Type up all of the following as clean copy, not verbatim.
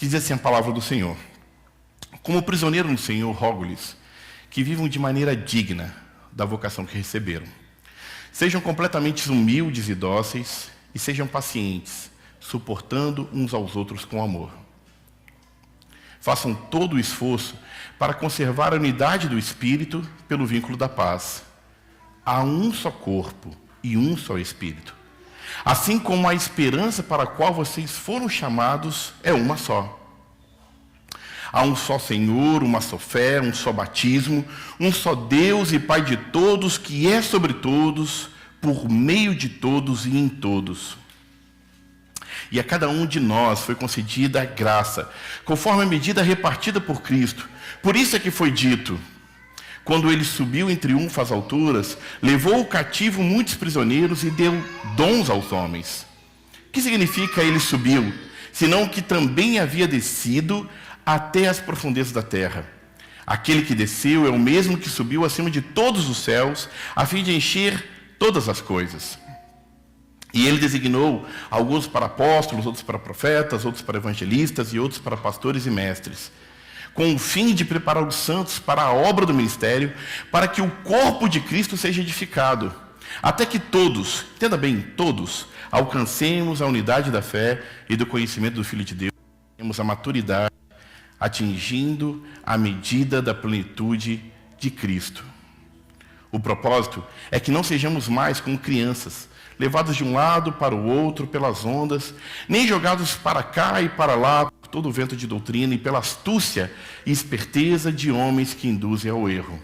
que diz assim a palavra do Senhor: como prisioneiro no Senhor, rogo-lhes que vivam de maneira digna da vocação que receberam. Sejam completamente humildes e dóceis, e sejam pacientes, suportando uns aos outros com amor. Façam todo o esforço para conservar a unidade do Espírito pelo vínculo da paz. Há um só corpo e um só Espírito. Assim como a esperança para a qual vocês foram chamados é uma só. Há um só Senhor, uma só fé, um só batismo, um só Deus e Pai de todos, que é sobre todos, por meio de todos e em todos. E a cada um de nós foi concedida a graça, conforme a medida repartida por Cristo. Por isso é que foi dito: quando ele subiu em triunfo às alturas, levou cativo muitos prisioneiros e deu dons aos homens. O que significa ele subiu? Senão que também havia descido até as profundezas da terra. Aquele que desceu é o mesmo que subiu acima de todos os céus, a fim de encher todas as coisas. E ele designou alguns para apóstolos, outros para profetas, outros para evangelistas e outros para pastores e mestres, com o fim de preparar os santos para a obra do ministério, para que o corpo de Cristo seja edificado, até que todos, entenda bem, todos, alcancemos a unidade da fé e do conhecimento do Filho de Deus, temos a maturidade, atingindo a medida da plenitude de Cristo. O propósito é que não sejamos mais como crianças, levados de um lado para o outro pelas ondas, nem jogados para cá e para lá por todo o vento de doutrina e pela astúcia e esperteza de homens que induzem ao erro.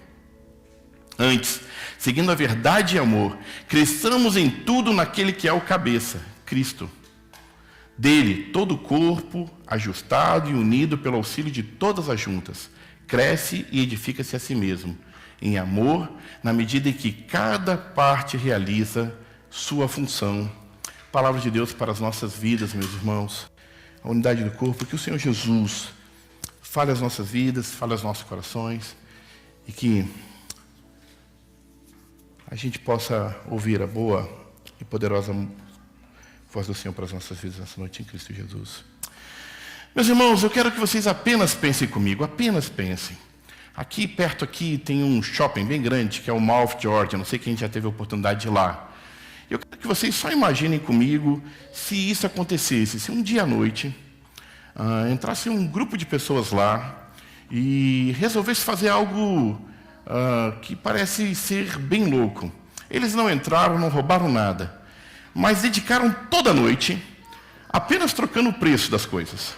Antes, seguindo a verdade e amor, cresçamos em tudo naquele que é o cabeça, Cristo. Dele, todo o corpo, ajustado e unido pelo auxílio de todas as juntas, cresce e edifica-se a si mesmo, em amor, na medida em que cada parte realiza sua função. Palavra de Deus para as nossas vidas, meus irmãos. A unidade do corpo, que o Senhor Jesus fale as nossas vidas, fale aos nossos corações, e que a gente possa ouvir a boa e poderosa voz do Senhor para as nossas vidas nessa noite em Cristo Jesus. Meus irmãos, eu quero que vocês apenas pensem comigo, apenas pensem. Aqui, perto aqui, tem um shopping bem grande, que é o Mall of Georgia. Não sei quem já teve a oportunidade de ir lá. Eu quero que vocês só imaginem comigo se isso acontecesse, se um dia à noite entrasse um grupo de pessoas lá e resolvesse fazer algo que parece ser bem louco. Eles não entraram, não roubaram nada, mas dedicaram toda a noite apenas trocando o preço das coisas,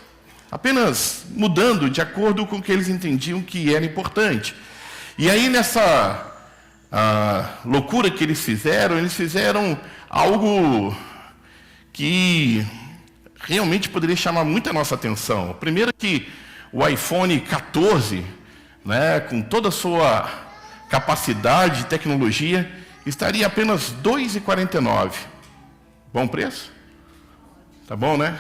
apenas mudando de acordo com o que eles entendiam que era importante. E aí, nessa loucura que eles fizeram algo que realmente poderia chamar muito a nossa atenção. Primeiro que o iPhone 14, né, com toda a sua capacidade de tecnologia, estaria apenas R$ 2,49. Bom preço? Tá bom, né?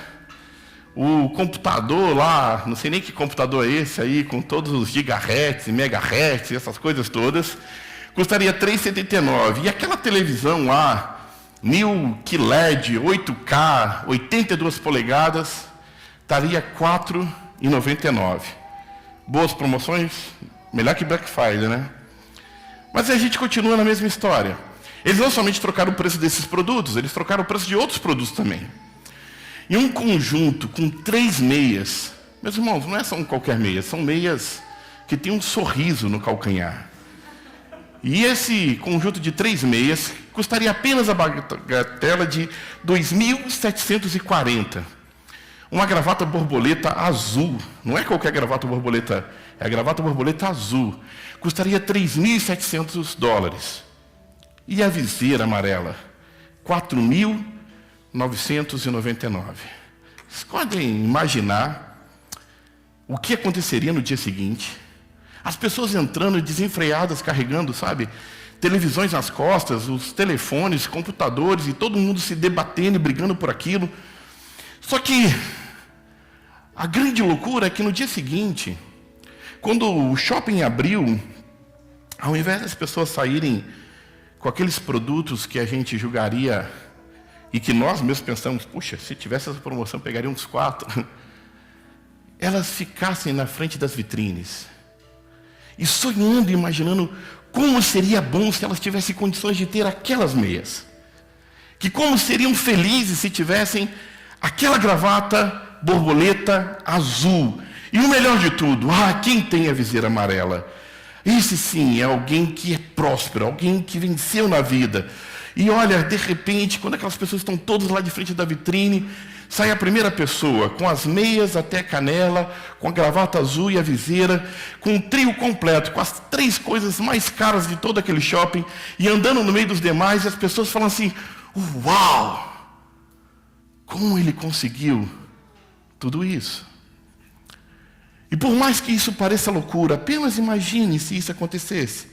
O computador lá, não sei nem que computador é esse aí, com todos os gigahertz e megahertz, essas coisas todas, custaria R$ 3,79. E aquela televisão lá, New QLED, 8K, 82 polegadas, estaria R$ 4,99. Boas promoções? Melhor que Black Friday, né? Mas a gente continua na mesma história. Eles não somente trocaram o preço desses produtos, eles trocaram o preço de outros produtos também. E um conjunto com 3 meias, meus irmãos, não é só um qualquer meia, são meias que tem um sorriso no calcanhar. E esse conjunto de 3 meias custaria apenas a bagatela de R$ 2.740. Uma gravata borboleta azul, não é qualquer gravata borboleta, é a gravata borboleta azul, custaria $3.700. E a viseira amarela, R$ 4.999. Vocês podem imaginar o que aconteceria no dia seguinte? As pessoas entrando desenfreadas, carregando, sabe, televisões nas costas, os telefones, computadores, e todo mundo se debatendo e brigando por aquilo. Só que a grande loucura é que no dia seguinte, quando o shopping abriu, ao invés das pessoas saírem com aqueles produtos que a gente julgaria e que nós mesmos pensamos, puxa, se tivesse essa promoção, pegaria uns 4. elas ficassem na frente das vitrines e sonhando, imaginando como seria bom se elas tivessem condições de ter aquelas meias, que como seriam felizes se tivessem aquela gravata borboleta azul, e o melhor de tudo, quem tem a viseira amarela? Esse sim é alguém que é próspero, alguém que venceu na vida. E olha, de repente, quando aquelas pessoas estão todas lá de frente da vitrine, sai a primeira pessoa, com as meias até a canela, com a gravata azul e a viseira, com um trio completo, com as 3 coisas mais caras de todo aquele shopping, e andando no meio dos demais, e as pessoas falam assim, uau! Como ele conseguiu tudo isso? E por mais que isso pareça loucura, apenas imagine se isso acontecesse.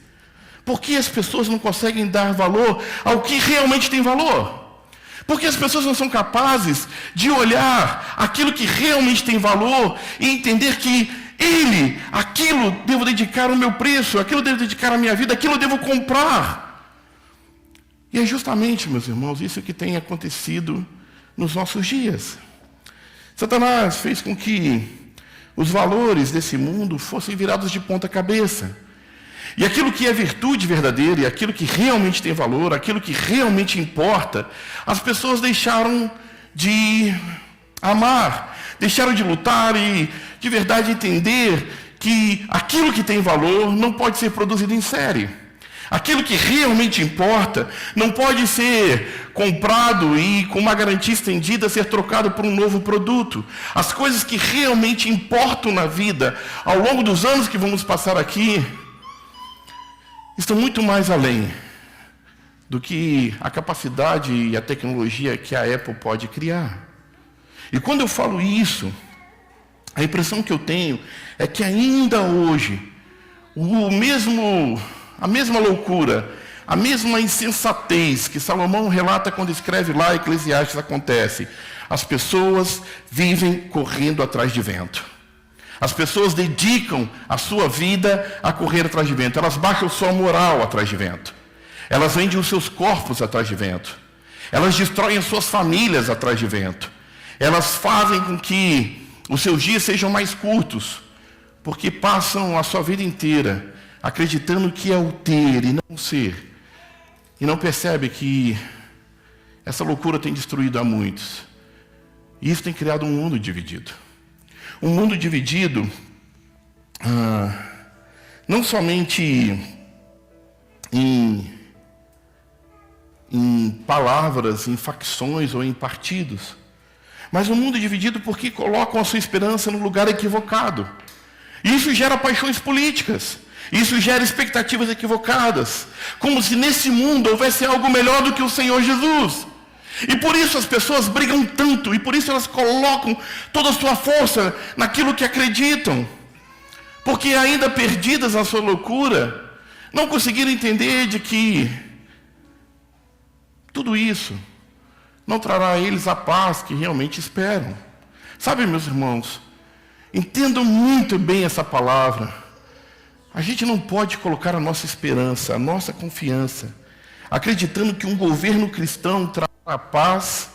Por que as pessoas não conseguem dar valor ao que realmente tem valor? Porque as pessoas não são capazes de olhar aquilo que realmente tem valor e entender que aquilo devo dedicar o meu preço, aquilo devo dedicar a minha vida, aquilo devo comprar. E é justamente, meus irmãos, isso que tem acontecido nos nossos dias. Satanás fez com que os valores desse mundo fossem virados de ponta cabeça. E aquilo que é virtude verdadeira, e aquilo que realmente tem valor, aquilo que realmente importa, as pessoas deixaram de amar, deixaram de lutar e, de verdade, entender que aquilo que tem valor não pode ser produzido em série. Aquilo que realmente importa não pode ser comprado e, com uma garantia estendida, ser trocado por um novo produto. As coisas que realmente importam na vida, ao longo dos anos que vamos passar aqui, estão muito mais além do que a capacidade e a tecnologia que a Apple pode criar. E quando eu falo isso, a impressão que eu tenho é que ainda hoje, a mesma loucura, a mesma insensatez que Salomão relata quando escreve lá Eclesiastes acontece. As pessoas vivem correndo atrás de vento. As pessoas dedicam a sua vida a correr atrás de vento. Elas baixam sua moral atrás de vento. Elas vendem os seus corpos atrás de vento. Elas destroem as suas famílias atrás de vento. Elas fazem com que os seus dias sejam mais curtos, porque passam a sua vida inteira acreditando que é o ter e não o ser. E não percebe que essa loucura tem destruído a muitos. E isso tem criado um mundo dividido. Um mundo dividido não somente em palavras, em facções ou em partidos, mas um mundo dividido porque colocam a sua esperança no lugar equivocado. E isso gera paixões políticas. Isso gera expectativas equivocadas, como se nesse mundo houvesse algo melhor do que o Senhor Jesus. E por isso as pessoas brigam tanto, e por isso elas colocam toda a sua força naquilo que acreditam. Porque ainda perdidas na sua loucura, não conseguiram entender de que tudo isso não trará a eles a paz que realmente esperam. Sabe, meus irmãos, entendam muito bem essa palavra. A gente não pode colocar a nossa esperança, a nossa confiança, acreditando que um governo cristão trará a paz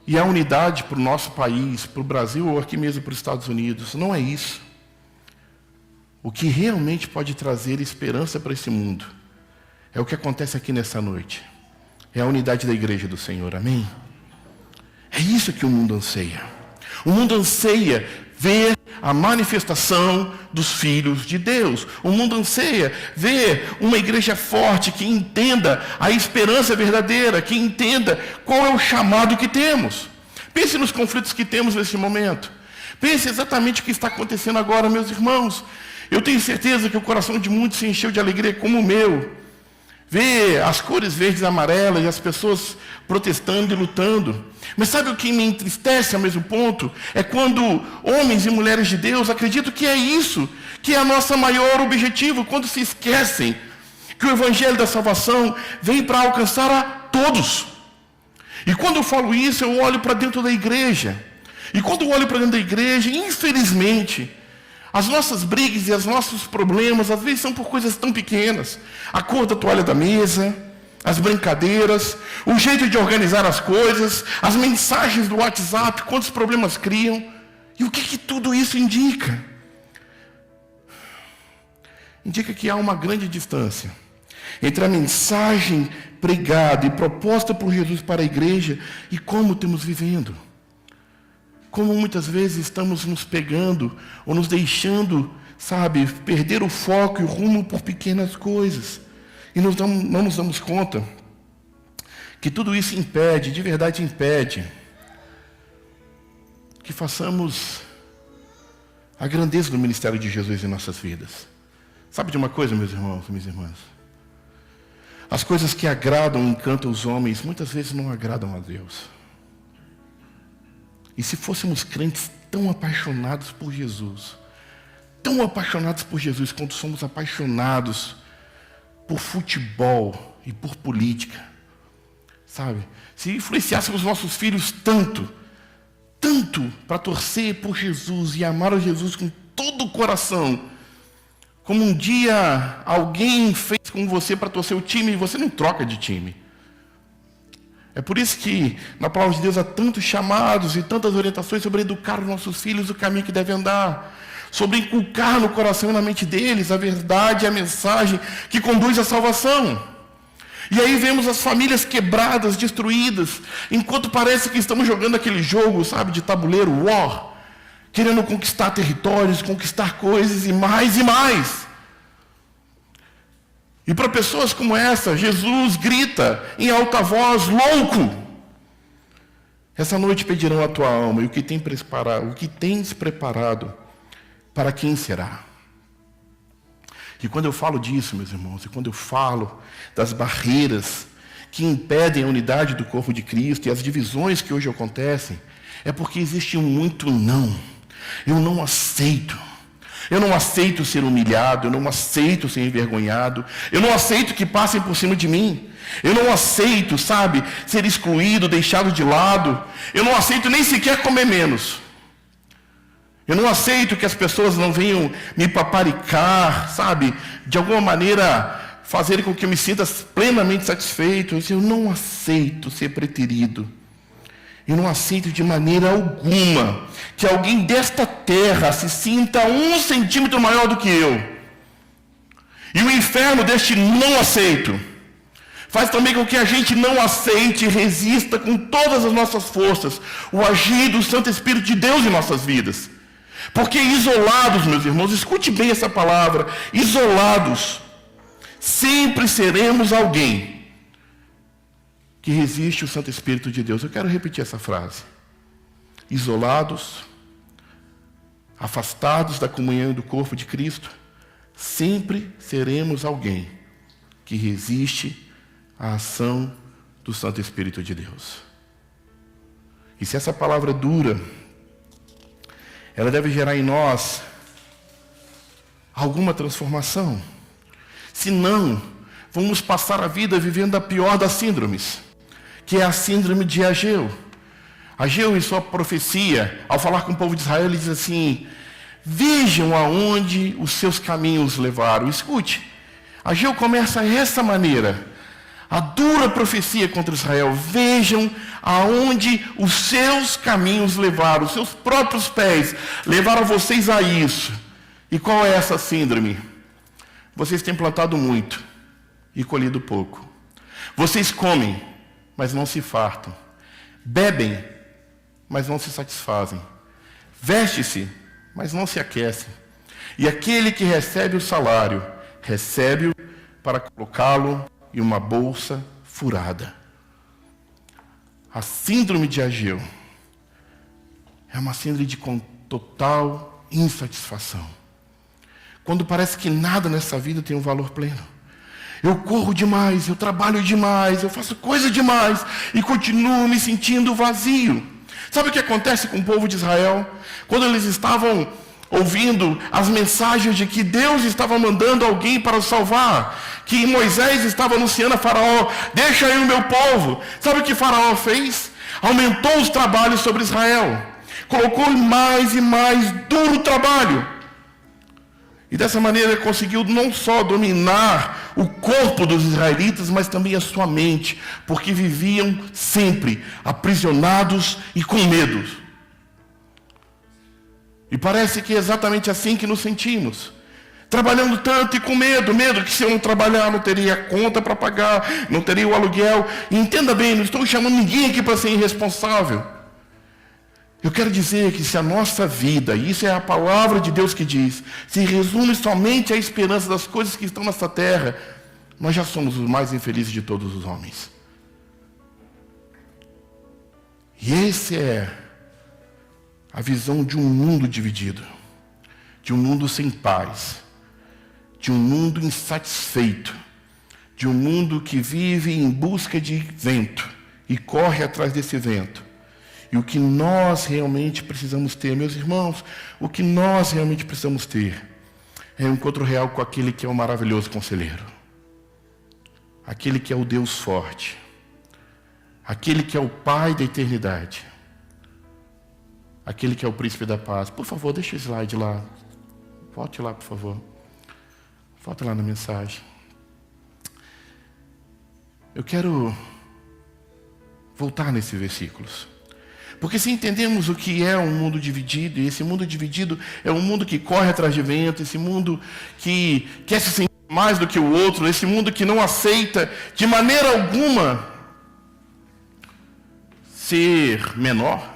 e a unidade para o nosso país, para o Brasil ou aqui mesmo para os Estados Unidos. Não é isso. O que realmente pode trazer esperança para esse mundo é o que acontece aqui nessa noite. É a unidade da igreja do Senhor, amém? É isso que o mundo anseia. O mundo anseia ver a manifestação dos filhos de Deus. O mundo anseia ver uma igreja forte que entenda a esperança verdadeira, que entenda qual é o chamado que temos. Pense nos conflitos que temos nesse momento. Pense exatamente o que está acontecendo agora, meus irmãos. Eu tenho certeza que o coração de muitos se encheu de alegria como o meu. Ver as cores verdes e amarelas e as pessoas protestando e lutando. Mas sabe o que me entristece ao mesmo ponto? É quando homens e mulheres de Deus acreditam que é isso, que é o nosso maior objetivo, quando se esquecem que o Evangelho da Salvação vem para alcançar a todos. E quando eu falo isso, eu olho para dentro da igreja. E quando eu olho para dentro da igreja, infelizmente, as nossas brigas e os nossos problemas, às vezes, são por coisas tão pequenas. A cor da toalha da mesa, as brincadeiras, o jeito de organizar as coisas, as mensagens do WhatsApp, quantos problemas criam. E o que tudo isso indica? Indica que há uma grande distância entre a mensagem pregada e proposta por Jesus para a igreja e como estamos vivendo. Como muitas vezes estamos nos pegando ou nos deixando, perder o foco e o rumo por pequenas coisas. E não nos damos conta que tudo isso impede, de verdade impede, que façamos a grandeza do ministério de Jesus em nossas vidas. Sabe de uma coisa, meus irmãos e minhas irmãs? As coisas que agradam e encantam os homens, muitas vezes não agradam a Deus. E se fôssemos crentes tão apaixonados por Jesus, quanto somos apaixonados por futebol e por política, se influenciássemos nossos filhos tanto para torcer por Jesus e amar a Jesus com todo o coração, como um dia alguém fez com você para torcer o time e você não troca de time. É por isso que na palavra de Deus há tantos chamados e tantas orientações sobre educar os nossos filhos o caminho que devem andar, sobre inculcar no coração e na mente deles a verdade e a mensagem que conduz à salvação. E aí vemos as famílias quebradas, destruídas, enquanto parece que estamos jogando aquele jogo, de tabuleiro, war, querendo conquistar territórios, conquistar coisas e mais e mais. E para pessoas como essa, Jesus grita em alta voz, louco! Essa noite pedirão a tua alma, e o que tens preparado, para quem será? E quando eu falo disso, meus irmãos, e quando eu falo das barreiras que impedem a unidade do corpo de Cristo e as divisões que hoje acontecem, é porque existe muito não. Eu não aceito ser humilhado, eu não aceito ser envergonhado, eu não aceito que passem por cima de mim, eu não aceito, ser excluído, deixado de lado, eu não aceito nem sequer comer menos, eu não aceito que as pessoas não venham me paparicar, de alguma maneira fazerem com que eu me sinta plenamente satisfeito, eu não aceito ser preterido. Eu não aceito de maneira alguma que alguém desta terra se sinta 1 centímetro maior do que eu. E o inferno deste não aceito faz também com que a gente não aceite e resista com todas as nossas forças o agir do Santo Espírito de Deus em nossas vidas. Porque isolados, meus irmãos, escute bem essa palavra, isolados, sempre seremos alguém que resiste o Santo Espírito de Deus. Eu quero repetir essa frase. Isolados, afastados da comunhão do corpo de Cristo, sempre seremos alguém que resiste à ação do Santo Espírito de Deus. E se essa palavra é dura, ela deve gerar em nós alguma transformação. Se não, vamos passar a vida vivendo a pior das síndromes, que é a síndrome de Ageu. Ageu, em sua profecia, ao falar com o povo de Israel, ele diz assim: vejam aonde os seus caminhos levaram. Escute, Ageu começa dessa maneira, a dura profecia contra Israel: vejam aonde os seus caminhos levaram, os seus próprios pés levaram vocês a isso. E qual é essa síndrome? Vocês têm plantado muito e colhido pouco. Vocês comem, mas não se fartam. Bebem, mas não se satisfazem. Veste-se, mas não se aquecem. E aquele que recebe o salário, recebe-o para colocá-lo em uma bolsa furada. A síndrome de Ageu é uma síndrome de total insatisfação. Quando parece que nada nessa vida tem um valor pleno. Eu corro demais, eu trabalho demais, eu faço coisa demais e continuo me sentindo vazio. Sabe o que acontece com o povo de Israel? Quando eles estavam ouvindo as mensagens de que Deus estava mandando alguém para os salvar, que Moisés estava anunciando a Faraó: deixa aí o meu povo. Sabe o que Faraó fez? Aumentou os trabalhos sobre Israel, colocou mais e mais duro trabalho. E dessa maneira conseguiu não só dominar o corpo dos israelitas, mas também a sua mente, porque viviam sempre aprisionados e com medo. E parece que é exatamente assim que nos sentimos. Trabalhando tanto e com medo que se eu não trabalhar, não teria conta para pagar, não teria o aluguel. E entenda bem, não estou chamando ninguém aqui para ser irresponsável. Eu quero dizer que se a nossa vida, e isso é a palavra de Deus que diz, se resume somente à esperança das coisas que estão nessa terra, nós já somos os mais infelizes de todos os homens. E essa é a visão de um mundo dividido, de um mundo sem paz, de um mundo insatisfeito, de um mundo que vive em busca de vento e corre atrás desse vento. E o que nós realmente precisamos ter, meus irmãos, o que nós realmente precisamos ter é um encontro real com aquele que é o maravilhoso conselheiro, aquele que é o Deus forte, aquele que é o Pai da eternidade, aquele que é o príncipe da paz. Por favor, deixa o slide lá. Volte lá, por favor. Volte lá na mensagem. Eu quero voltar nesses versículos. Porque se entendemos o que é um mundo dividido, e esse mundo dividido é um mundo que corre atrás de vento, esse mundo que quer se sentir mais do que o outro, esse mundo que não aceita de maneira alguma ser menor,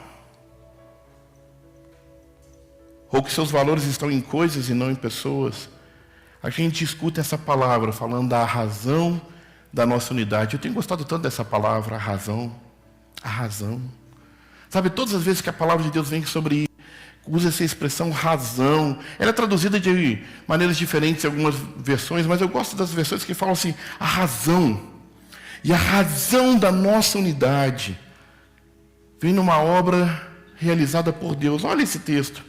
ou que seus valores estão em coisas e não em pessoas, a gente escuta essa palavra falando da razão da nossa unidade. Eu tenho gostado tanto dessa palavra, a razão. A razão. Sabe, todas as vezes que a palavra de Deus vem sobre, usa essa expressão razão, ela é traduzida de maneiras diferentes em algumas versões, mas eu gosto das versões que falam assim, a razão. E a razão da nossa unidade vem numa obra realizada por Deus. Olha esse texto.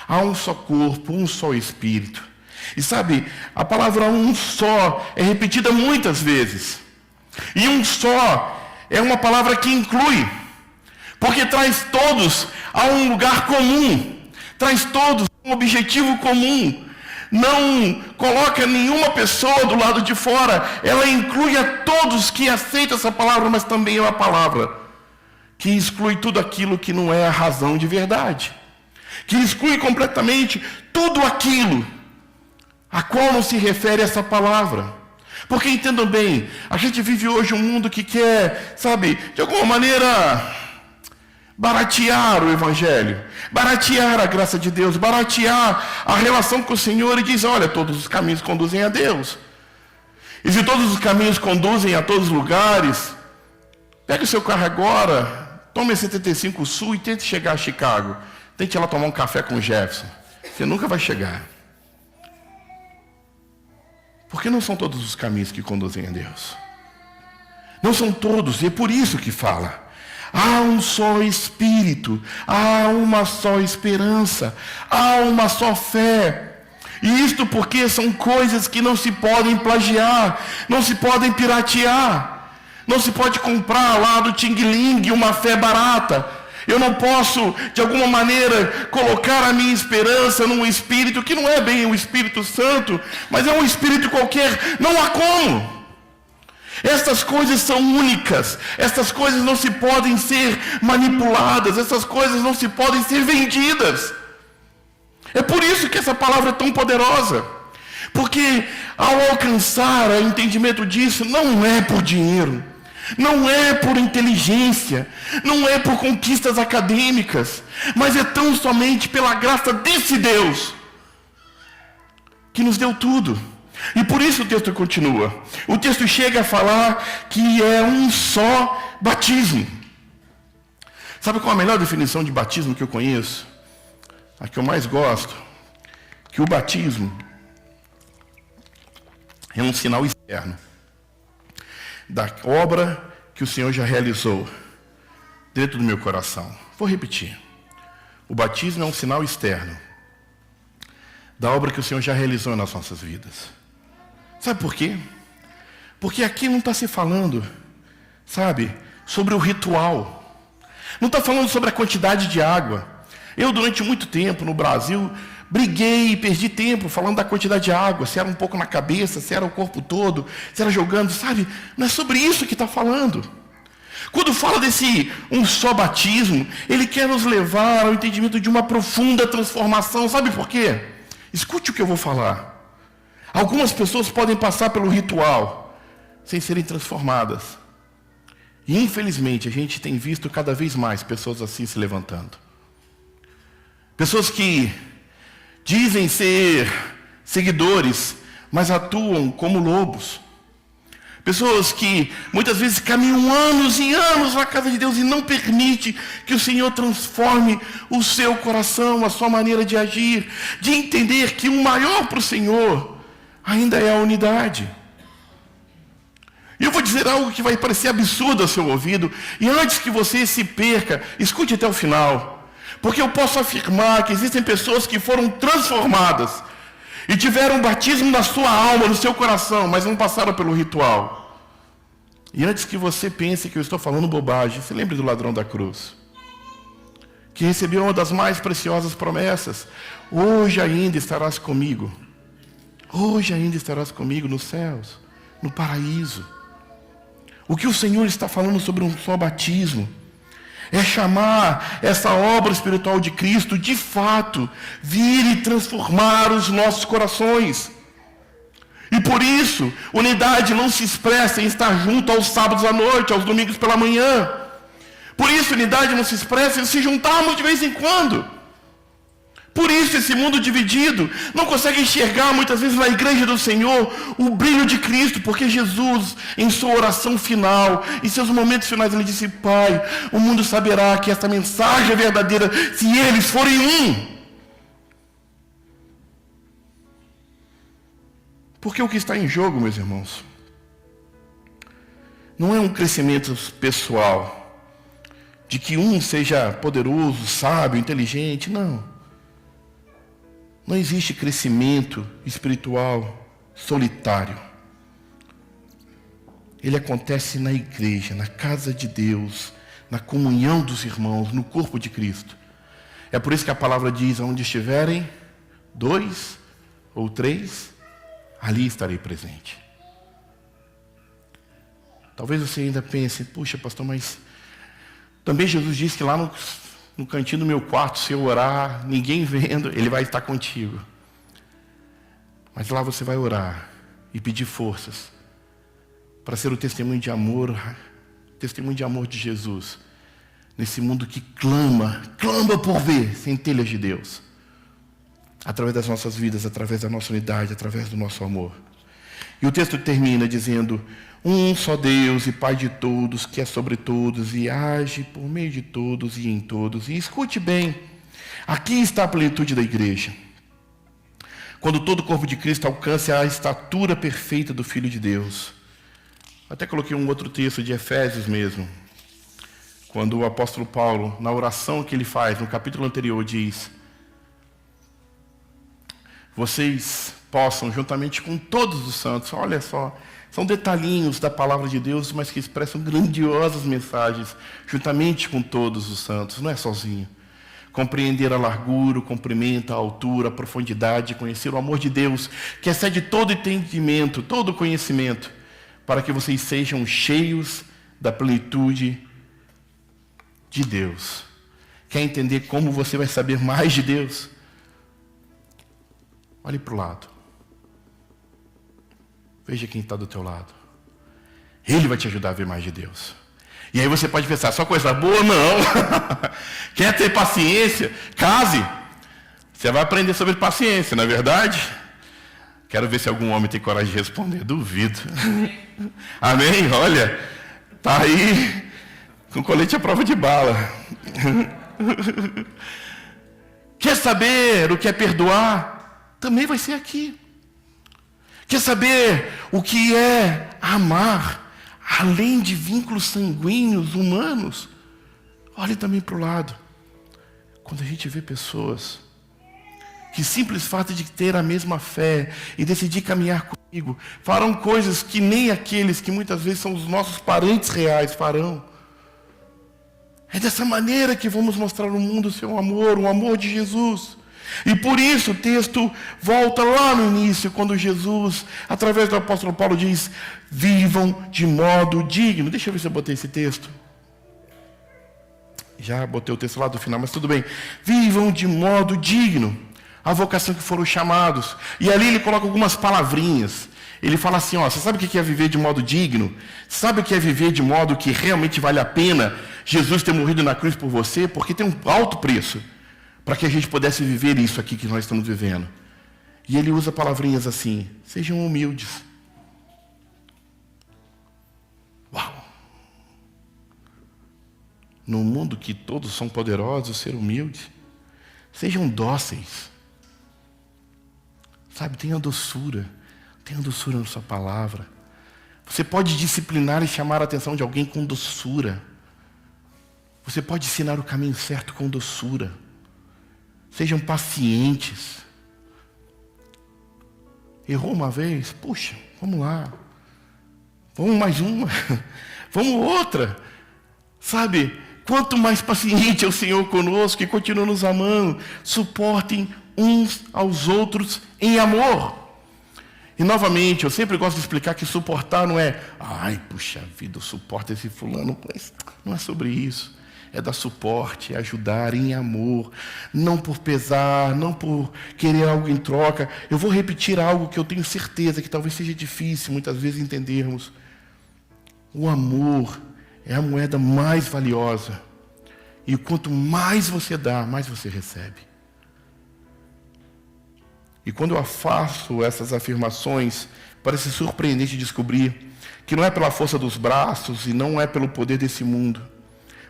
Há um só corpo, um só espírito. E sabe, a palavra um só é repetida muitas vezes. E um só é uma palavra que inclui, porque traz todos a um lugar comum, traz todos a um objetivo comum. Não coloca nenhuma pessoa do lado de fora, ela inclui a todos que aceitam essa palavra, mas também é uma palavra que exclui tudo aquilo que não é a razão de verdade, que exclui completamente tudo aquilo a qual não se refere essa palavra. Porque entendam bem, a gente vive hoje um mundo que quer, sabe, de alguma maneira baratear o Evangelho, baratear a graça de Deus, baratear a relação com o Senhor e diz, olha, todos os caminhos conduzem a Deus. E se todos os caminhos conduzem a todos os lugares, pegue o seu carro agora, tome a 75 Sul e tente chegar a Chicago. Tente ir lá tomar um café com o Jefferson. Você nunca vai chegar. Porque não são todos os caminhos que conduzem a Deus. Não são todos, e é por isso que fala. Há um só Espírito, há uma só esperança, há uma só fé. E isto porque são coisas que não se podem plagiar, não se podem piratear. Não se pode comprar lá do Ting Ling uma fé barata. Eu não posso, de alguma maneira, colocar a minha esperança num Espírito que não é bem o Espírito Santo, mas é um Espírito qualquer. Não há como. Estas coisas são únicas. Estas coisas não se podem ser manipuladas. Essas coisas não se podem ser vendidas. É por isso que essa palavra é tão poderosa. Porque ao alcançar o entendimento disso, não é por dinheiro. Não é por inteligência, não é por conquistas acadêmicas, mas é tão somente pela graça desse Deus que nos deu tudo. E por isso o texto continua. O texto chega a falar que é um só batismo. Sabe qual é a melhor definição de batismo que eu conheço? A que eu mais gosto? Que o batismo é um sinal externo da obra que o Senhor já realizou dentro do meu coração. Vou repetir. O batismo é um sinal externo da obra que o Senhor já realizou nas nossas vidas. Sabe por quê? Porque aqui não está se falando, sabe, sobre o ritual. Não está falando sobre a quantidade de água. Eu, durante muito tempo no Brasil, briguei e perdi tempo falando da quantidade de água, se era um pouco na cabeça, se era o corpo todo, se era jogando, sabe? Não é sobre isso que está falando. Quando fala desse um só batismo, ele quer nos levar ao entendimento de uma profunda transformação. Sabe por quê? Escute o que eu vou falar. Algumas pessoas podem passar pelo ritual sem serem transformadas. E infelizmente a gente tem visto cada vez mais pessoas assim se levantando. Pessoas que dizem ser seguidores, mas atuam como lobos. Pessoas que muitas vezes caminham anos e anos na casa de Deus e não permite que o Senhor transforme o seu coração, a sua maneira de agir, de entender que o maior para o Senhor ainda é a unidade. E eu vou dizer algo que vai parecer absurdo ao seu ouvido, e antes que você se perca, escute até o final, porque eu posso afirmar que existem pessoas que foram transformadas e tiveram um batismo na sua alma, no seu coração, mas não passaram pelo ritual. E antes que você pense que eu estou falando bobagem, se lembre do ladrão da cruz, que recebeu uma das mais preciosas promessas: hoje ainda estarás comigo. Hoje ainda estarás comigo nos céus, no paraíso. O que o Senhor está falando sobre um só batismo é chamar essa obra espiritual de Cristo, de fato, vir e transformar os nossos corações. E por isso, unidade não se expressa em estar junto aos sábados à noite, aos domingos pela manhã. Por isso, unidade não se expressa em se juntarmos de vez em quando. Por isso, esse mundo dividido não consegue enxergar muitas vezes na igreja do Senhor o brilho de Cristo, porque Jesus, em sua oração final, em seus momentos finais, ele disse: Pai, o mundo saberá que esta mensagem é verdadeira se eles forem um. Porque o que está em jogo, meus irmãos, não é um crescimento pessoal, de que um seja poderoso, sábio, inteligente, não. Não existe crescimento espiritual solitário. Ele acontece na igreja, na casa de Deus, na comunhão dos irmãos, no corpo de Cristo. É por isso que a palavra diz: onde estiverem 2 ou 3, ali estarei presente. Talvez você ainda pense: puxa, pastor, mas também Jesus disse que lá no cantinho do meu quarto, se eu orar, ninguém vendo, Ele vai estar contigo. Mas lá você vai orar e pedir forças para ser o testemunho de amor de Jesus, nesse mundo que clama por ver centelhas de Deus, através das nossas vidas, através da nossa unidade, através do nosso amor. E o texto termina dizendo: um só Deus e Pai de todos, que é sobre todos e age por meio de todos e em todos. E escute bem, aqui está a plenitude da igreja. Quando todo o corpo de Cristo alcance a estatura perfeita do Filho de Deus. Até coloquei um outro texto de Efésios mesmo. Quando o apóstolo Paulo, na oração que ele faz, no capítulo anterior, diz: vocês possam, juntamente com todos os santos, olha só, são detalhinhos da palavra de Deus, mas que expressam grandiosas mensagens, juntamente com todos os santos, não é sozinho. Compreender a largura, o comprimento, a altura, a profundidade, conhecer o amor de Deus, que excede todo entendimento, todo conhecimento, para que vocês sejam cheios da plenitude de Deus. Quer entender como você vai saber mais de Deus? Olhe para o lado. Veja quem está do teu lado. Ele vai te ajudar a ver mais de Deus. E aí você pode pensar: só coisa boa? Não. Quer ter paciência? Case. Você vai aprender sobre paciência, não é verdade? Quero ver se algum homem tem coragem de responder. Duvido. Amém? Olha, está aí com colete à prova de bala. Quer saber o que é perdoar? Também vai ser aqui. Quer saber o que é amar, além de vínculos sanguíneos, humanos? Olhe também para o lado. Quando a gente vê pessoas que, simples fato de ter a mesma fé e decidir caminhar comigo, farão coisas que nem aqueles que muitas vezes são os nossos parentes reais farão. É dessa maneira que vamos mostrar ao mundo o seu amor, o amor de Jesus. E por isso o texto volta lá no início, quando Jesus, através do apóstolo Paulo, diz: vivam de modo digno. Deixa eu ver se eu botei esse texto. Já botei o texto lá do final, mas tudo bem. Vivam de modo digno a vocação que foram chamados. E ali ele coloca algumas palavrinhas. Ele fala assim, ó, você sabe o que é viver de modo digno? Sabe o que é viver de modo que realmente vale a pena Jesus ter morrido na cruz por você? Porque tem um alto preço para que a gente pudesse viver isso aqui que nós estamos vivendo. E ele usa palavrinhas assim, sejam humildes. Uau! Num mundo que todos são poderosos, ser humilde. Sejam dóceis. Sabe, tenha doçura. Tenha doçura na sua palavra. Você pode disciplinar e chamar a atenção de alguém com doçura. Você pode ensinar o caminho certo com doçura. Sejam pacientes. Errou uma vez? Puxa, vamos lá. Vamos mais uma. Vamos outra. Sabe, quanto mais paciente é o Senhor conosco e continua nos amando, suportem uns aos outros em amor. E novamente, eu sempre gosto de explicar que suportar não é, ai, puxa vida, eu suporto esse fulano. Mas não é sobre isso. É dar suporte, é ajudar em amor. Não por pesar, não por querer algo em troca. Eu vou repetir algo que eu tenho certeza que talvez seja difícil muitas vezes entendermos. O amor é a moeda mais valiosa. E quanto mais você dá, mais você recebe. E quando eu faço essas afirmações, parece surpreendente descobrir que não é pela força dos braços e não é pelo poder desse mundo,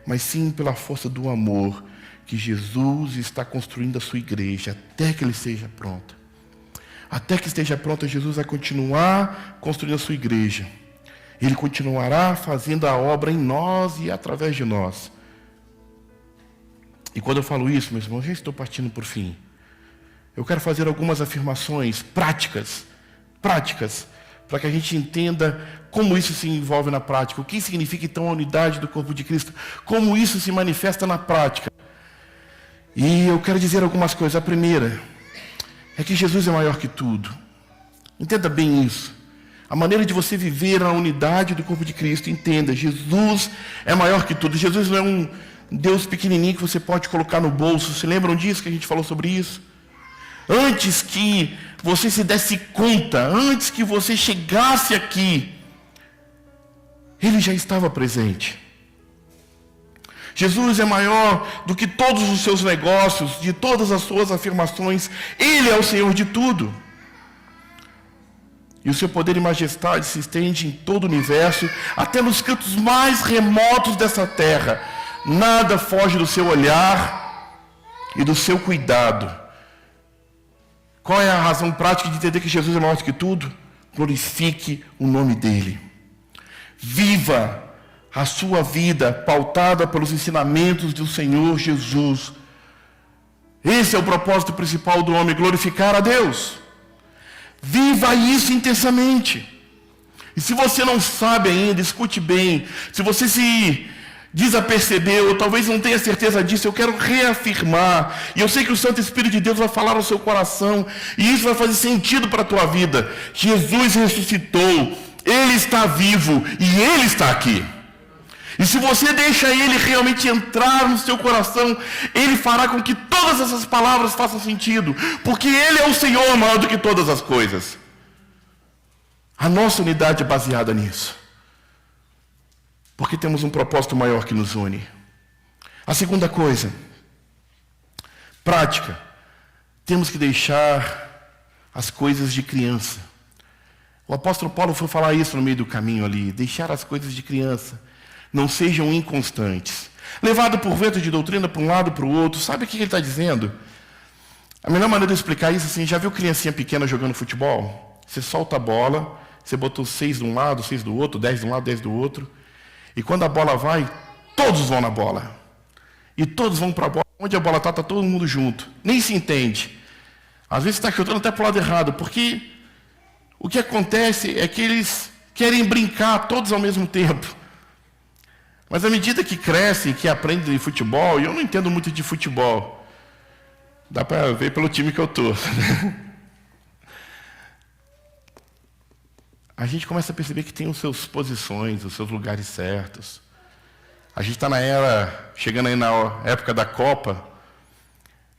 mas sim pela força do amor que Jesus está construindo a sua igreja até que ele seja pronto. Até que esteja pronta, Jesus vai continuar construindo a sua igreja. Ele continuará fazendo a obra em nós e através de nós. E quando eu falo isso, meus irmãos, já estou partindo por fim. Eu quero fazer algumas afirmações práticas, para que a gente entenda como isso se envolve na prática, o que significa então a unidade do corpo de Cristo, como isso se manifesta na prática. E eu quero dizer algumas coisas. A primeira é que Jesus é maior que tudo. Entenda bem isso. A maneira de você viver a unidade do corpo de Cristo, entenda, Jesus é maior que tudo. Jesus não é um Deus pequenininho que você pode colocar no bolso. Se lembram disso que a gente falou sobre isso? Antes que você se desse conta, antes que você chegasse aqui, Ele já estava presente. Jesus é maior do que todos os seus negócios, de todas as suas afirmações. Ele é o Senhor de tudo. E o seu poder e majestade se estende em todo o universo, até nos cantos mais remotos dessa terra. Nada foge do seu olhar e do seu cuidado. Qual é a razão prática de entender que Jesus é maior do que tudo? Glorifique o nome dEle. Viva a sua vida pautada pelos ensinamentos do Senhor Jesus. Esse é o propósito principal do homem, glorificar a Deus. Viva isso intensamente. E se você não sabe ainda, escute bem. Se você se desapercebeu, ou talvez não tenha certeza disso, eu quero reafirmar. E eu sei que o Santo Espírito de Deus vai falar ao seu coração, e isso vai fazer sentido para a tua vida. Jesus ressuscitou, Ele está vivo, e Ele está aqui. E se você deixa Ele realmente entrar no seu coração, Ele fará com que todas essas palavras façam sentido, porque Ele é o Senhor maior do que todas as coisas. A nossa unidade é baseada nisso. Porque temos um propósito maior que nos une. A segunda coisa, prática. Temos que deixar as coisas de criança. O apóstolo Paulo foi falar isso no meio do caminho ali. Deixar as coisas de criança. Não sejam inconstantes. Levado por vento de doutrina para um lado para o outro. Sabe o que ele está dizendo? A melhor maneira de explicar isso assim, já viu criancinha pequena jogando futebol? Você solta a bola, você botou 6 de um lado, 6 do outro, 10 de um lado, 10 do outro. E quando a bola vai, todos vão na bola. E todos vão para a bola. Onde a bola está todo mundo junto. Nem se entende. Às vezes está chutando até para o lado errado, porque o que acontece é que eles querem brincar todos ao mesmo tempo. Mas à medida que crescem, que aprendem de futebol, e eu não entendo muito de futebol, dá para ver pelo time que eu estou. A gente começa a perceber que tem os seus posições, os seus lugares certos. A gente está chegando aí na época da Copa,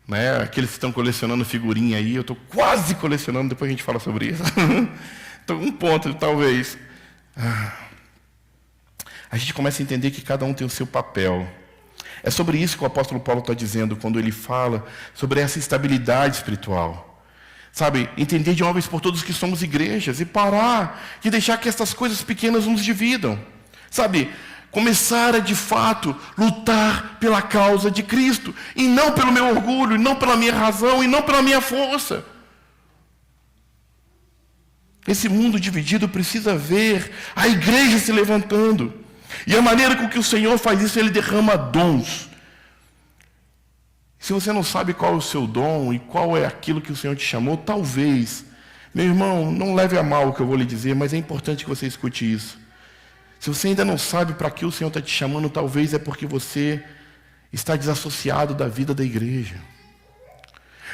né? Aqueles que estão colecionando figurinha aí, eu estou quase colecionando, depois a gente fala sobre isso. Estou um ponto, talvez. A gente começa a entender que cada um tem o seu papel. É sobre isso que o apóstolo Paulo está dizendo quando ele fala sobre essa estabilidade espiritual. Sabe, entender de uma vez por todas que somos igrejas e parar de deixar que essas coisas pequenas nos dividam. Sabe, começar a de fato lutar pela causa de Cristo e não pelo meu orgulho, e não pela minha razão, e não pela minha força. Esse mundo dividido precisa ver a igreja se levantando. E a maneira com que o Senhor faz isso, Ele derrama dons. Se você não sabe qual é o seu dom e qual é aquilo que o Senhor te chamou, talvez, meu irmão, não leve a mal o que eu vou lhe dizer, mas é importante que você escute isso. Se você ainda não sabe para que o Senhor está te chamando, talvez é porque você está desassociado da vida da igreja.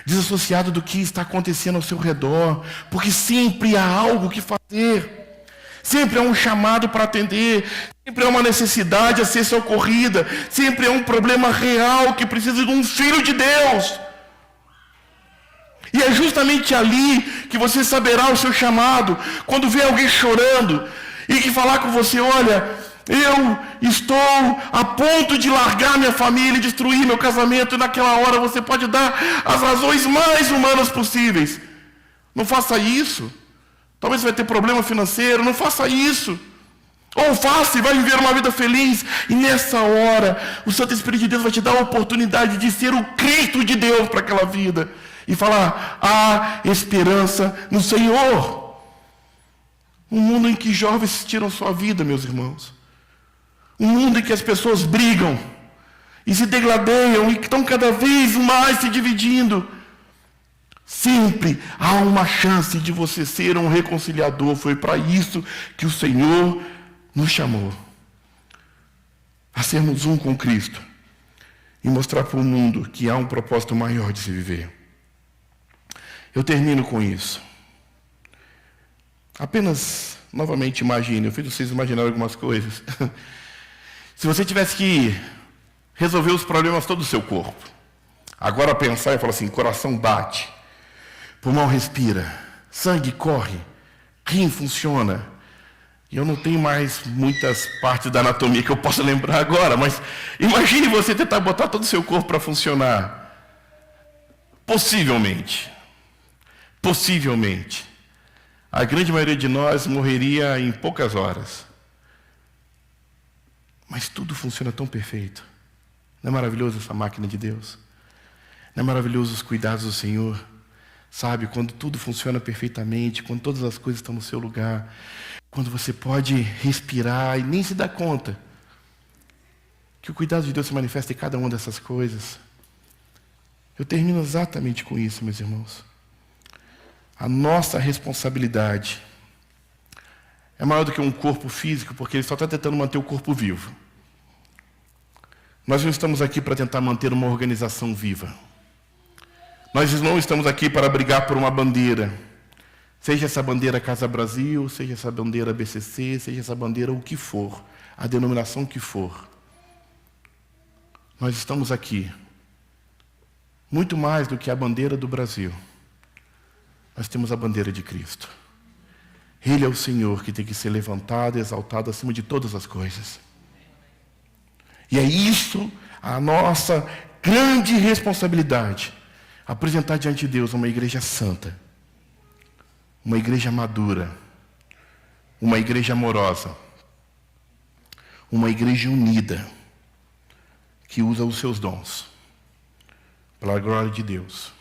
Desassociado do que está acontecendo ao seu redor, porque sempre há algo que fazer, sempre há um chamado para atender, sempre há uma necessidade a ser socorrida, sempre há um problema real que precisa de um filho de Deus. E é justamente ali que você saberá o seu chamado, quando vê alguém chorando e que falar com você: olha, eu estou a ponto de largar minha família e destruir meu casamento, e naquela hora você pode dar as razões mais humanas possíveis. Não faça isso. Talvez você vai ter problema financeiro, não faça isso. Ou faça e vai viver uma vida feliz. E nessa hora, o Santo Espírito de Deus vai te dar a oportunidade de ser o Cristo de Deus para aquela vida. E falar: há esperança no Senhor. Um mundo em que jovens tiram sua vida, meus irmãos. Um mundo em que as pessoas brigam e se degladeiam e estão cada vez mais se dividindo. Sempre há uma chance de você ser um reconciliador. Foi para isso que o Senhor nos chamou. A sermos um com Cristo. E mostrar para o mundo que há um propósito maior de se viver. Eu termino com isso. Apenas, novamente, imagine. Eu fiz vocês imaginarem algumas coisas. Se você tivesse que resolver os problemas todo do seu corpo, agora pensar e falar assim: coração bate, pulmão respira, sangue corre, rim funciona. E eu não tenho mais muitas partes da anatomia que eu possa lembrar agora, mas imagine você tentar botar todo o seu corpo para funcionar. Possivelmente, a grande maioria de nós morreria em poucas horas. Mas tudo funciona tão perfeito. Não é maravilhoso essa máquina de Deus? Não é maravilhoso os cuidados do Senhor? Sabe, quando tudo funciona perfeitamente, quando todas as coisas estão no seu lugar, quando você pode respirar e nem se dá conta que o cuidado de Deus se manifesta em cada uma dessas coisas. Eu termino exatamente com isso, meus irmãos. A nossa responsabilidade é maior do que um corpo físico, porque ele só está tentando manter o corpo vivo. Nós não estamos aqui para tentar manter uma organização viva. Nós não estamos aqui para brigar por uma bandeira. Seja essa bandeira Casa Brasil, seja essa bandeira BCC, seja essa bandeira o que for, a denominação que for. Nós estamos aqui, muito mais do que a bandeira do Brasil. Nós temos a bandeira de Cristo. Ele é o Senhor que tem que ser levantado e exaltado acima de todas as coisas. E é isso a nossa grande responsabilidade. Apresentar diante de Deus uma igreja santa. Uma igreja madura. Uma igreja amorosa. Uma igreja unida. Que usa os seus dons. Para a glória de Deus.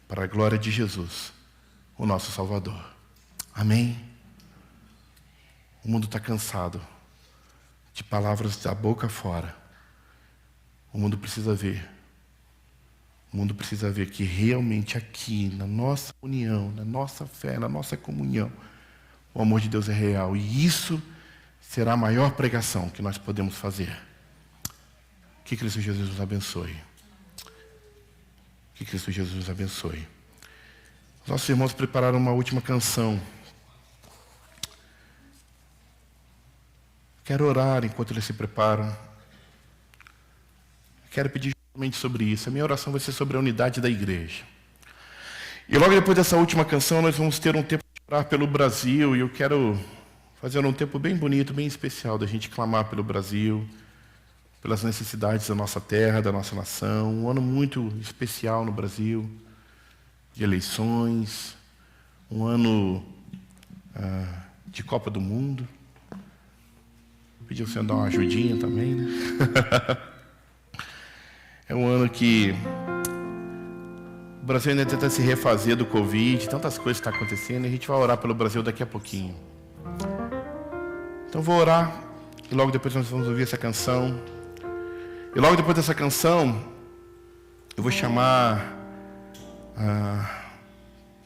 Para a glória de Jesus. O nosso Salvador. Amém? O mundo está cansado de palavras da boca fora. O mundo precisa ver. O mundo precisa ver que realmente aqui, na nossa união, na nossa fé, na nossa comunhão, o amor de Deus é real. E isso será a maior pregação que nós podemos fazer. Que Cristo Jesus nos abençoe. Que Cristo Jesus nos abençoe. Os nossos irmãos prepararam uma última canção. Quero orar enquanto eles se preparam. quero pedir justamente sobre isso. A minha oração vai ser sobre a unidade da igreja. E logo depois dessa última canção, nós vamos ter um tempo de orar pelo Brasil, e eu quero fazer um tempo bem bonito, bem especial, da gente clamar pelo Brasil, pelas necessidades da nossa terra, da nossa nação. Um ano muito especial no Brasil, de eleições, um ano de Copa do Mundo. Pedir ao Senhor dar uma ajudinha também, né? É um ano que o Brasil ainda tenta se refazer do Covid, tantas coisas estão acontecendo, e a gente vai orar pelo Brasil daqui a pouquinho. Então vou orar, e logo depois nós vamos ouvir essa canção. E logo depois dessa canção, eu vou chamar a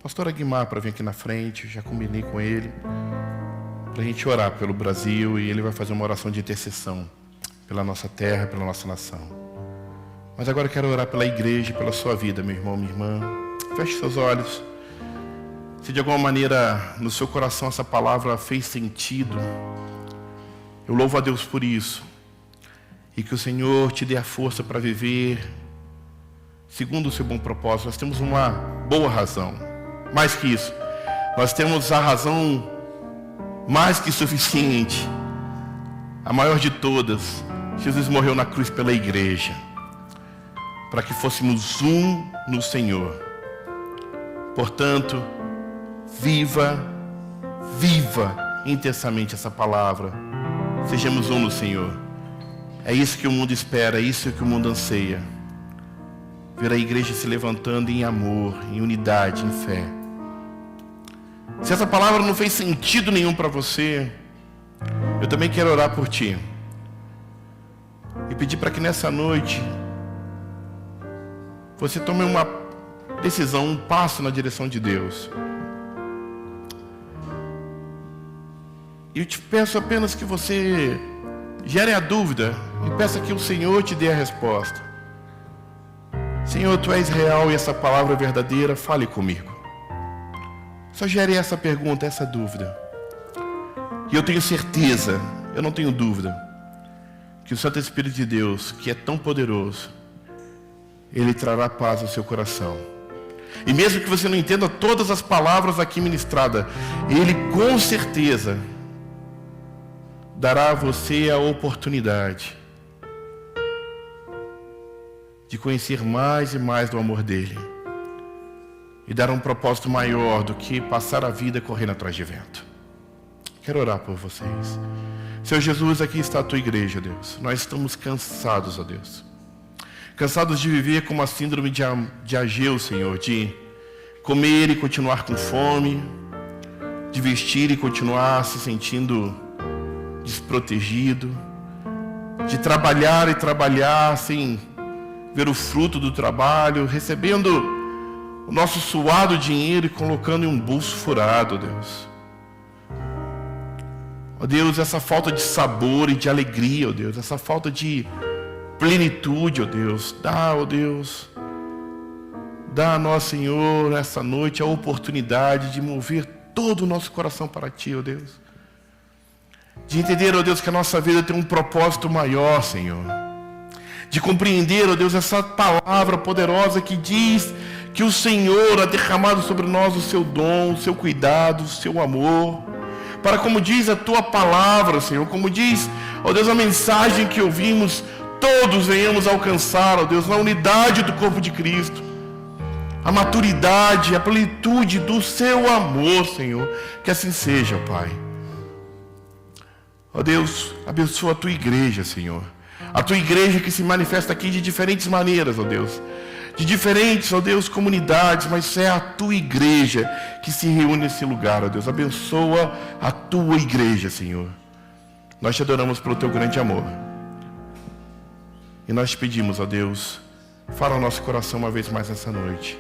pastora Guimar para vir aqui na frente. Eu já combinei com ele, para a gente orar pelo Brasil, e ele vai fazer uma oração de intercessão pela nossa terra, pela nossa nação. Mas agora eu quero orar pela igreja, pela sua vida, meu irmão, minha irmã. Feche seus olhos. Se de alguma maneira no seu coração essa palavra fez sentido, eu louvo a Deus por isso. E que o Senhor te dê a força para viver segundo o seu bom propósito. Nós temos uma boa razão. Mais que isso, nós temos a razão mais que suficiente. A maior de todas. Jesus morreu na cruz pela igreja, para que fôssemos um no Senhor. Portanto, viva intensamente essa palavra. Sejamos um no Senhor. É isso que o mundo espera, é isso que o mundo anseia. Ver a igreja se levantando em amor, em unidade, em fé. Se essa palavra não fez sentido nenhum para você, eu também quero orar por ti. E pedir para que nessa noite você tome uma decisão, um passo na direção de Deus. E eu te peço apenas que você gere a dúvida e peça que o Senhor te dê a resposta. Senhor, Tu és real e essa palavra é verdadeira, fale comigo. Só gere essa pergunta, essa dúvida. E eu tenho certeza, eu não tenho dúvida, que o Santo Espírito de Deus, que é tão poderoso, Ele trará paz ao seu coração. E mesmo que você não entenda todas as palavras aqui ministradas, Ele com certeza dará a você a oportunidade de conhecer mais e mais do amor dEle. E dar um propósito maior do que passar a vida correndo atrás de vento. Quero orar por vocês. Senhor Jesus, aqui está a Tua igreja, Deus. Nós estamos cansados, ó Deus. Cansados de viver com a síndrome de Ageu, Senhor. De comer e continuar com fome. De vestir e continuar se sentindo desprotegido. De trabalhar e trabalhar sem ver o fruto do trabalho. Recebendo o nosso suado dinheiro e colocando em um bolso furado, Deus. Ó Deus, essa falta de sabor e de alegria, ó Deus. Essa falta de plenitude, ó Deus. Ó Deus. Dá a nós, Senhor, nessa noite a oportunidade de mover todo o nosso coração para Ti, ó Deus. De entender, ó Deus, que a nossa vida tem um propósito maior, Senhor. De compreender, ó Deus, essa palavra poderosa que diz que o Senhor ha derramado sobre nós o Seu dom, o Seu cuidado, o Seu amor. Para, como diz a Tua palavra, Senhor, como diz, ó Deus, a mensagem que ouvimos, todos venhamos alcançar, ó Deus, na unidade do corpo de Cristo. A maturidade, a plenitude do Seu amor, Senhor. Que assim seja, Pai. Ó Deus, abençoa a Tua igreja, Senhor. A Tua igreja que se manifesta aqui de diferentes maneiras, ó Deus. De diferentes, ó Deus, comunidades, mas é a Tua igreja que se reúne nesse lugar, ó Deus. Abençoa a Tua igreja, Senhor. Nós Te adoramos pelo Teu grande amor. E nós Te pedimos, ó Deus, fala ao nosso coração uma vez mais nessa noite.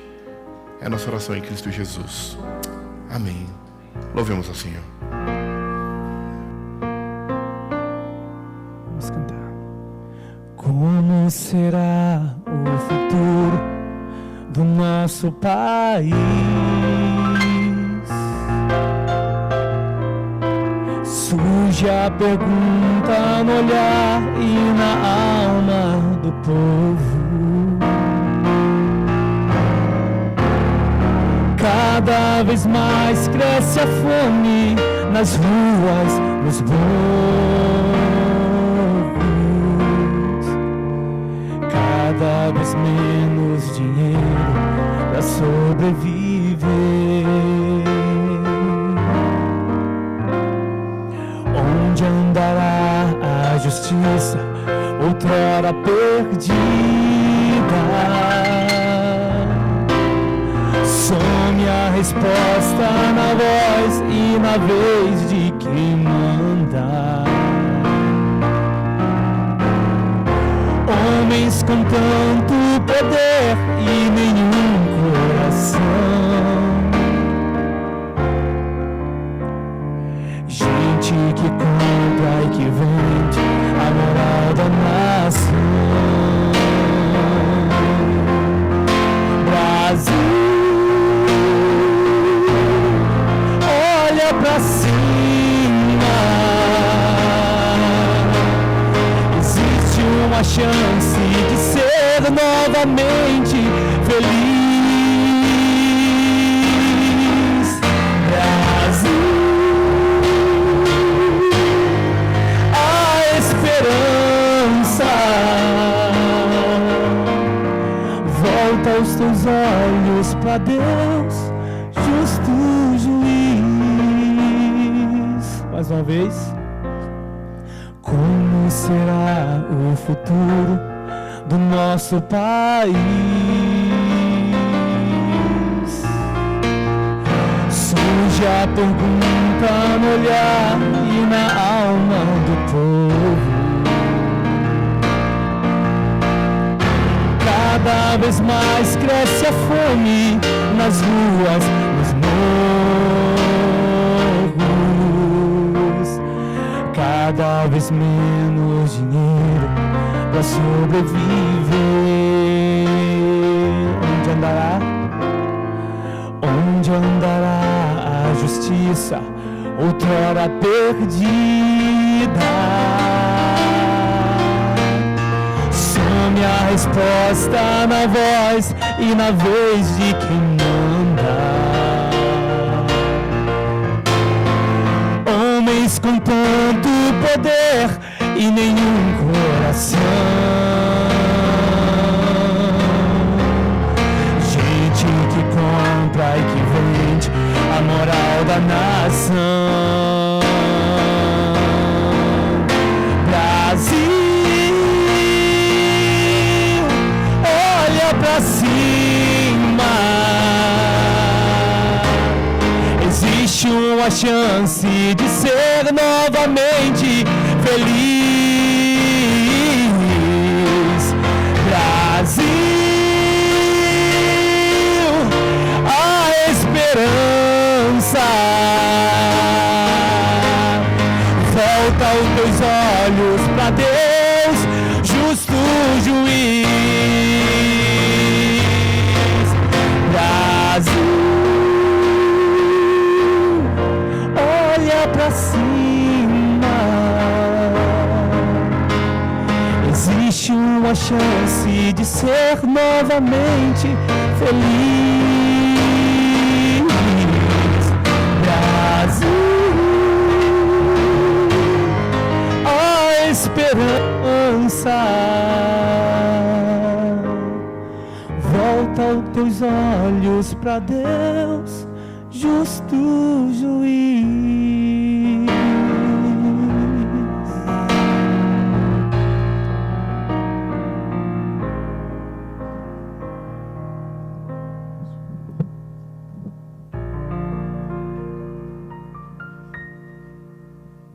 É a nossa oração em Cristo Jesus. Amém. Louvemos ao Senhor. Vamos cantar. Como será o futuro do nosso país? Surge a pergunta no olhar e na alma do do povo. Cada vez mais cresce a fome nas ruas, nos morros. Cada vez menos dinheiro para sobreviver. Onde andará a justiça, outrora perdida? Some a resposta na voz e na vez de quem manda. Homens com tanto poder e nenhum coração. Gente que compra e que vende a moral da nação. Brasil, olha pra cima. Existe uma chance de ser novamente feliz. Brasil, a esperança. Volta os teus olhos pra Deus, justo juiz. Mais uma vez. Como será o futuro do nosso país? Surge a pergunta no olhar e na alma do povo. Cada vez mais cresce a fome nas ruas, nos morros. Cada vez menos dinheiro para sobreviver. Onde andará? Onde andará a justiça, outrora perdida? Some a resposta na voz e na vez de quem manda. Homens com tanto poder e nenhum coração. Gente que compra e que vende a moral da nação. Brasil, olha pra cima. Existe uma chance de ser novamente feliz. Brasil, a esperança. Volta os teus olhos pra Deus, justo juiz. Brasil, olha pra cima. Existe uma chance de ser novamente feliz. Brasil, a esperança. Volta os teus olhos pra Deus, justo juiz.